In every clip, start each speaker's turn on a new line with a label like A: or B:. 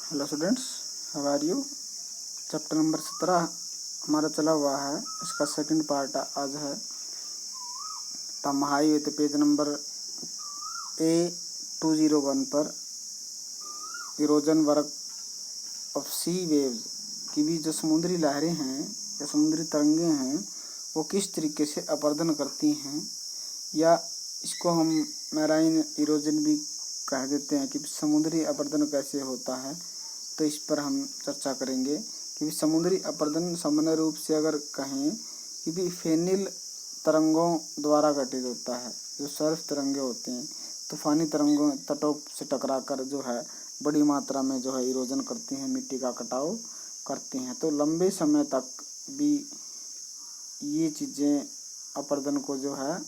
A: Hello students, how are you. Chapter number 17 हमारा चला हुआ है। इसका सेकंड पार्ट आज है। तमहाई विद पेज नंबर A201 पर erosion work of sea waves की भी जो समुद्री लहरें हैं या समुद्री तरंगें हैं वो किस तरीके से अपरदन करती हैं, या इसको हम मैराइन इरोजन भी कह देते हैं कि समुद्री अपरदन कैसे होता है। तो इस पर हम चर्चा करेंगे कि समुद्री अपरदन सामान्य रूप से अगर कहें कि भी फेनिल तरंगों द्वारा घटित होता है। जो सर्फ तरंगे होते हैं, तूफानी तरंगों तटों से टकराकर जो है बड़ी मात्रा में जो है इरोजन करती हैं, मिट्टी का कटाव करती हैं। तो लंबे समय तक भी ये चीज़ें अपरदन को जो है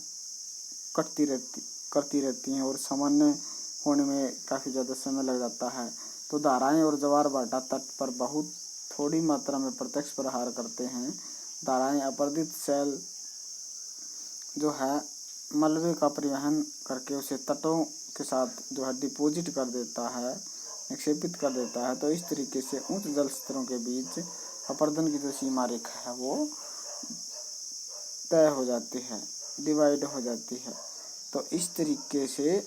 A: करती रहती हैं और सामान्य होने में काफ़ी ज़्यादा समय लग जाता है। तो धाराएं और ज्वार भाटा तट पर बहुत थोड़ी मात्रा में प्रत्यक्ष प्रहार करते हैं। धाराएं अपरदित सेल जो है मलबे का परिवहन करके उसे तटों के साथ जो है डिपोजिट कर देता है, निक्षेपित कर देता है। तो इस तरीके से उच्च जल स्तरों के बीच अपरदन की जो सीमा रेखा है वो तय हो जाती है, डिवाइड हो जाती है। तो इस तरीके से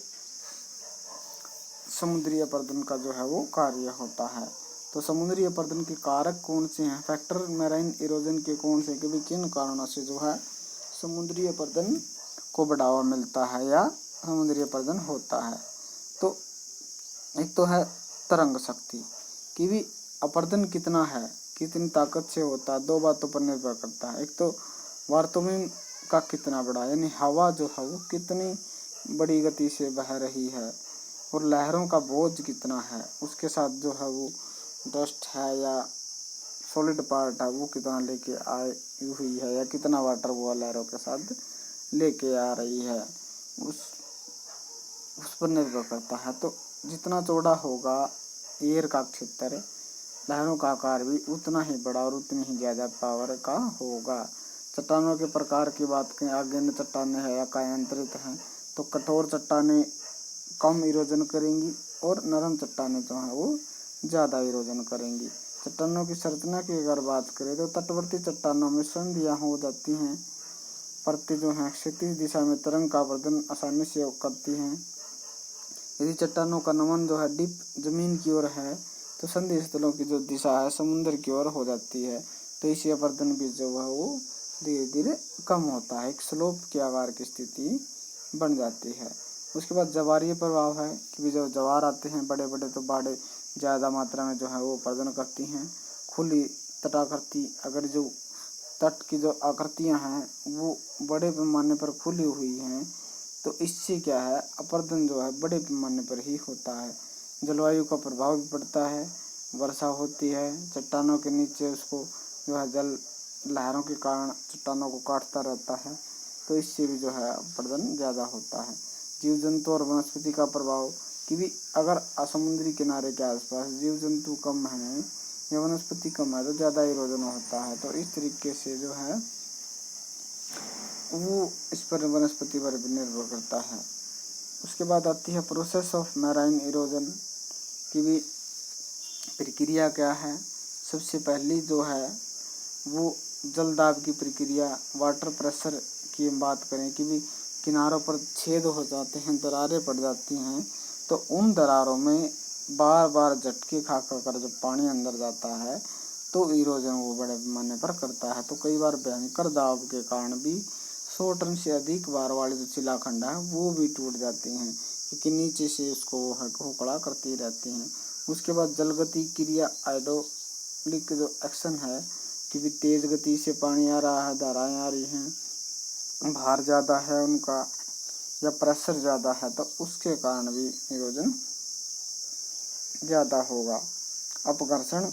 A: समुद्री अपरदन का जो है वो कार्य होता है। तो समुद्री अपरदन के कारक कौन से हैं, फैक्टर मैराइन इरोजन के कौन से, कि किन कारणों से जो है समुद्री अपरदन को बढ़ावा मिलता है या समुद्री अपरदन होता है। तो एक तो है तरंग शक्ति कि भी अपरदन कितना है, कितनी ताकत से होता है। दो बातों पर निर्भर करता है। एक तो वार्तोमिन का कितना बड़ा, यानी हवा जो है वो कितनी बड़ी गति से बह रही है, और लहरों का बोझ कितना है, उसके साथ जो है वो डस्ट है या सॉलिड पार्ट है वो कितना लेके आई हुई है, या कितना वाटर वो लहरों के साथ लेके आ रही है, उस पर निर्भर करता है। तो जितना चौड़ा होगा एयर का क्षेत्र, लहरों का आकार भी उतना ही बड़ा और उतनी ही ज़्यादा पावर का होगा। चट्टानों के प्रकार की बात करें, आग्नेय चट्टानें हैं या कायांतरित हैं, तो कठोर चट्टानें कम इरोजन करेंगी और नरम चट्टानें जो हैं वो ज़्यादा इरोजन करेंगी। चट्टानों की संरचना की अगर बात करें तो तटवर्ती चट्टानों में संधियाँ हो जाती हैं। परतें जो हैं क्षैतिज दिशा में तरंग का वर्धन आसानी से करती हैं। यदि चट्टानों का नमन जो है डिप जमीन की ओर है तो संधि स्थलों की जो दिशा है समुद्र की ओर हो जाती है। तो इसी अपरदन भी जो है वो धीरे धीरे कम होता है, एक स्लोप के आकार की स्थिति बन जाती है। उसके बाद ज्वारीय प्रभाव है कि जब ज्वार आते हैं बड़े बड़े, तो बाढ़ें ज़्यादा मात्रा में जो है वो अपरदन करती हैं। खुली तटाकृति, अगर जो तट की जो आकृतियां हैं वो बड़े पैमाने पर खुली हुई हैं, तो इससे क्या है अपरदन जो है बड़े पैमाने पर ही होता है। जलवायु का प्रभाव भी पड़ता है, वर्षा होती है, चट्टानों के नीचे उसको जो है जल लहरों के कारण चट्टानों को काटता रहता है, तो इससे भी जो है अपरदन ज़्यादा होता है। जीव जंतु और वनस्पति का प्रभाव कि भी अगर समुद्री किनारे के आसपास जीव जंतु कम हैं या वनस्पति कम है तो ज़्यादा इरोजन होता है। तो इस तरीके से जो है वो इस पर वनस्पति पर भी निर्भर करता है। उसके बाद आती है प्रोसेस ऑफ मैराइन इरोजन की भी प्रक्रिया क्या है। सबसे पहली जो है वो जलदाब की प्रक्रिया, वाटर प्रेशर की बात करें कि भी किनारों पर छेद हो जाते हैं, दरारें पड़ जाती हैं, तो उन दरारों में बार बार झटके खा कर जब पानी अंदर जाता है तो इरोजन वो बड़े पैमाने पर करता है। तो कई बार भयंकर दाब के कारण भी 100 टन से अधिक भार वाले जो शिलाखंड है वो भी टूट जाती हैं, क्योंकि नीचे से उसको वो है खोखला करती रहती हैं। उसके बाद जलगति क्रिया, हाइड्रोलिक जो एक्शन है कि भी तेज गति से पानी आ रहा है, धाराएं आ रही हैं, भार ज़्यादा है उनका या प्रेशर ज़्यादा है, तो उसके कारण भी इरोजन ज़्यादा होगा। अपघर्षण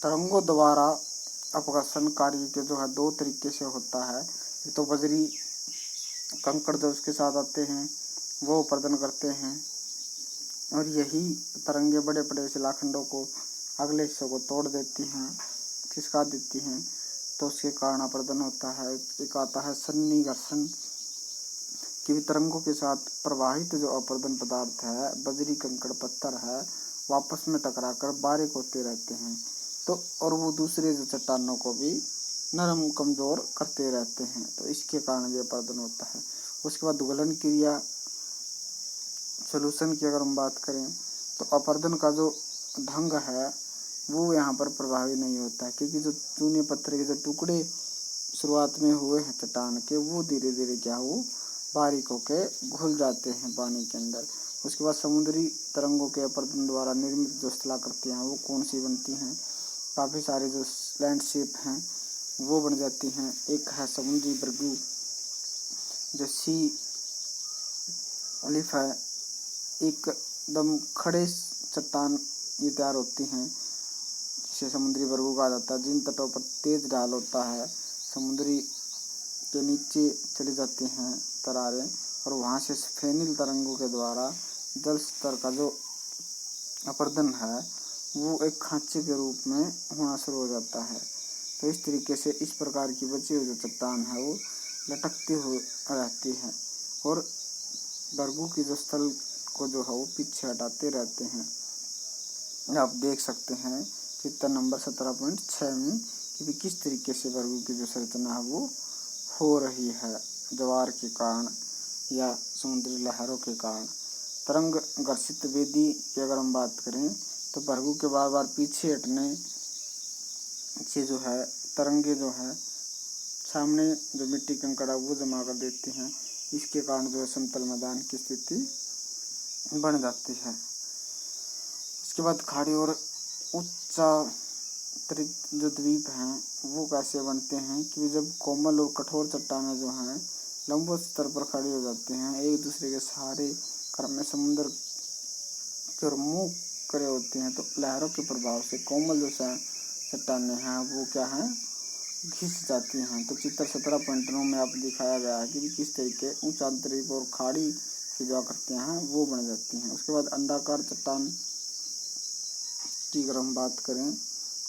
A: तरंगों द्वारा अपघर्षण कार्य के जो है दो तरीके से होता है। एक तो बजरी कंकड़ जो उसके साथ आते हैं वो अपरदन करते हैं, और यही तरंगे बड़े बड़े शिलाखंडों को अगले हिस्सों को तोड़ देती हैं, खिसका देती हैं। तो उसके कारण अपरदन होता है। एक आता है सन्निकर्षण कि तरंगों के साथ प्रवाहित जो अपरदन पदार्थ है, बजरी, कंकड़, पत्थर है, वापस में टकराकर बारीक होते रहते हैं, तो और वो दूसरे जो चट्टानों को भी नरम कमजोर करते रहते हैं, तो इसके कारण भी अपरदन होता है। उसके बाद गलन क्रिया सॉल्यूशन की अगर हम बात करें तो अपरदन का जो ढंग है वो यहाँ पर प्रभावी नहीं होता है, क्योंकि जो चूने पत्थर के जो टुकड़े शुरुआत में हुए हैं चट्टान के, वो धीरे धीरे क्या वो बारीक होके घुल जाते हैं पानी के अंदर। उसके बाद समुद्री तरंगों के अपरदन द्वारा निर्मित जो स्थलाकृतियाँ हैं वो कौन सी बनती हैं? काफ़ी सारे जो लैंडस्केप हैं वो बन जाती हैं। एक है समुद्री बर्गू, जो सी लिफ है, एकदम खड़े चट्टान ये तैयार होती हैं, जिसे समुद्री बर्गू कहा जाता है। जिन तटों पर तेज ढाल होता है, समुद्री के नीचे चली जाती हैं दरारें, और वहाँ से फेनिल तरंगों के द्वारा जल स्तर का जो अपरदन है वो एक खांचे के रूप में होना शुरू हो जाता है। तो इस तरीके से इस प्रकार की बची हुई जो चट्टान है वो लटकती हुई रहती है, और बर्गू की जो स्थल को जो है वो पीछे हटाते रहते हैं। आप देख सकते हैं चित्र नंबर 17.6 में कि किस तरीके से बर्गू की जो संरचना है वो हो रही है ज्वार के कारण या समुद्री लहरों के कारण। तरंग घर्षित वेदी की अगर हम बात करें तो बर्गू के बार बार पीछे हटने से जो है तरंगे जो है सामने जो मिट्टी कंकड़ वो जमा कर देती हैं, इसके कारण जो है समतल मैदान की स्थिति बन जाती है। उसके बाद खाड़ी और उच्चारित जो द्वीप हैं वो कैसे बनते हैं कि जब कोमल और कठोर चट्टानें जो हैं लंबवत स्तर पर खड़ी हो जाते हैं, एक दूसरे के सहारे क्रम में समुद्र के और मुँह करे होते हैं, तो लहरों के प्रभाव से कोमल जो चट्टानें हैं वो क्या हैं घिस जाती हैं। तो चित्र 17.9 में आप दिखाया गया है कि किस तरीके ऊंचा द्वीप और खाड़ी की जो आकृतियाँ हैं वो बन जाती हैं। उसके बाद अंडाकार चट्टान की अगर हम बात करें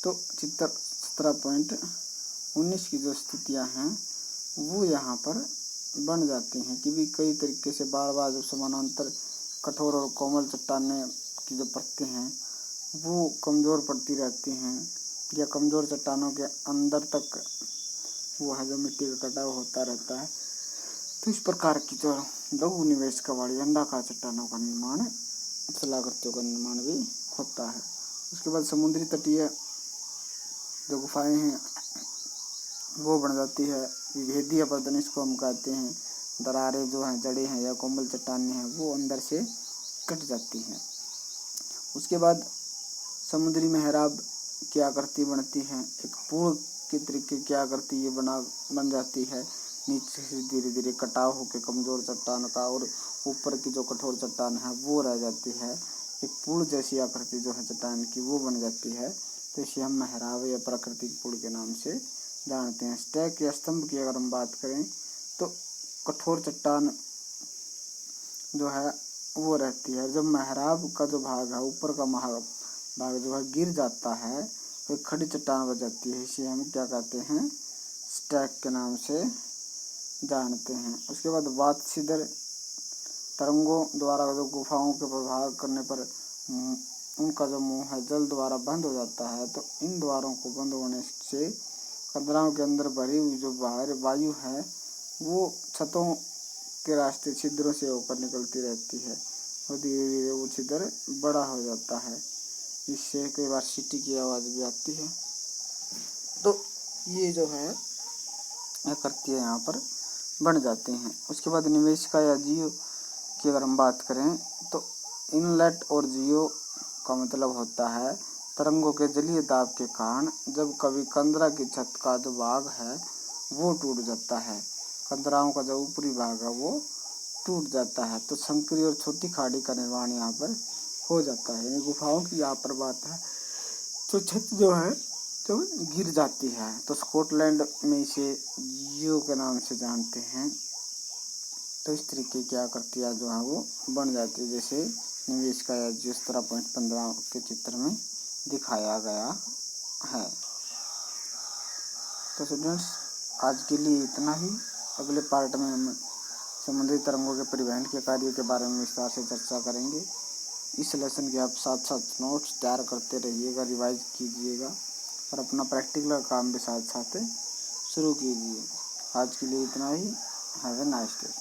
A: तो चित्र 17.19 की जो स्थितियाँ हैं वो यहाँ पर बन जाती हैं कि भी कई तरीके से बार बार जब समानांतर कठोर और कोमल चट्टानें की जो परतें हैं वो कमज़ोर पड़ती रहती हैं, या कमज़ोर चट्टानों के अंदर तक वो है जो मिट्टी का कटाव होता रहता है, तो इस प्रकार की जो लघु निवेश कवाड़ी अंडाकार चट्टानों का निर्माण, स्थलाकृतियों का निर्माण भी होता है। उसके बाद समुद्री तटीय जो गुफाएं हैं वो बन जाती है। विभेदी अपरदन इसको हम कहते हैं। दरारें जो हैं, जड़ें हैं या कोमल चट्टानें हैं वो अंदर से कट जाती हैं। उसके बाद समुद्री मेहराब की आकृति बनती है, एक पूर्ण के तरीके की आकृति ये बन जाती है। नीचे से धीरे धीरे कटाव होकर कमज़ोर चट्टान का और ऊपर की जो कठोर चट्टान है वो रह जाती है। एक पूर्ण जैसी आकृति जो है चट्टान की वो बन जाती है, तो इसे हम मेहराब या प्राकृतिक पूर्ण के नाम से जानते हैं। स्टैक या स्तंभ की अगर हम बात करें तो कठोर चट्टान जो है वो रहती है। जब मेहराब का जो भाग है ऊपर का भाग जो है गिर जाता है तो एक खड़ी चट्टान बच जाती है, इसे हम क्या कहते हैं स्टैक के नाम से जानते हैं। उसके बाद वातशीदर तरंगों द्वारा जो गुफाओं के प्रभाव करने पर उनका जो मुंह है जल द्वारा बंद हो जाता है, तो इन द्वारों को बंद होने से कंदराओं के अंदर भरी हुई जो बाहर वायु है वो छतों के रास्ते छिद्रों से होकर निकलती रहती है और धीरे धीरे वो छिद्र बड़ा हो जाता है। इससे कई बार सीटी की आवाज़ भी आती है। तो ये जो है आकृति यहाँ पर बन जाते हैं। उसके बाद निवेशिका या जियो की अगर हम बात करें तो इनलेट और जियो का मतलब होता है तरंगों के जलीय दाब के कारण जब कभी कंदरा की छत का जो भाग है वो टूट जाता है, कंदराओं का जो ऊपरी भाग है वो टूट जाता है, तो संकरी और छोटी खाड़ी का निर्माण यहाँ पर हो जाता है। गुफाओं की यहाँ पर बात है तो छत जो है तो गिर जाती है, तो स्कॉटलैंड में इसे जियो के नाम से जानते हैं। तो इस तरीके की आकृतियाँ जो है वो बन जाती है, जैसे निवेशिका या जिस तरह 15 के चित्र में दिखाया गया है। तो स्टूडेंट्स आज के लिए इतना ही। अगले पार्ट में हम समुद्री तरंगों के परिवहन के कार्य के बारे में विस्तार से चर्चा करेंगे। इस लेसन के आप साथ साथ नोट्स तैयार करते रहिएगा, रिवाइज कीजिएगा और अपना प्रैक्टिकल काम भी साथ साथ शुरू कीजिए। आज के लिए इतना ही। Have a nice day.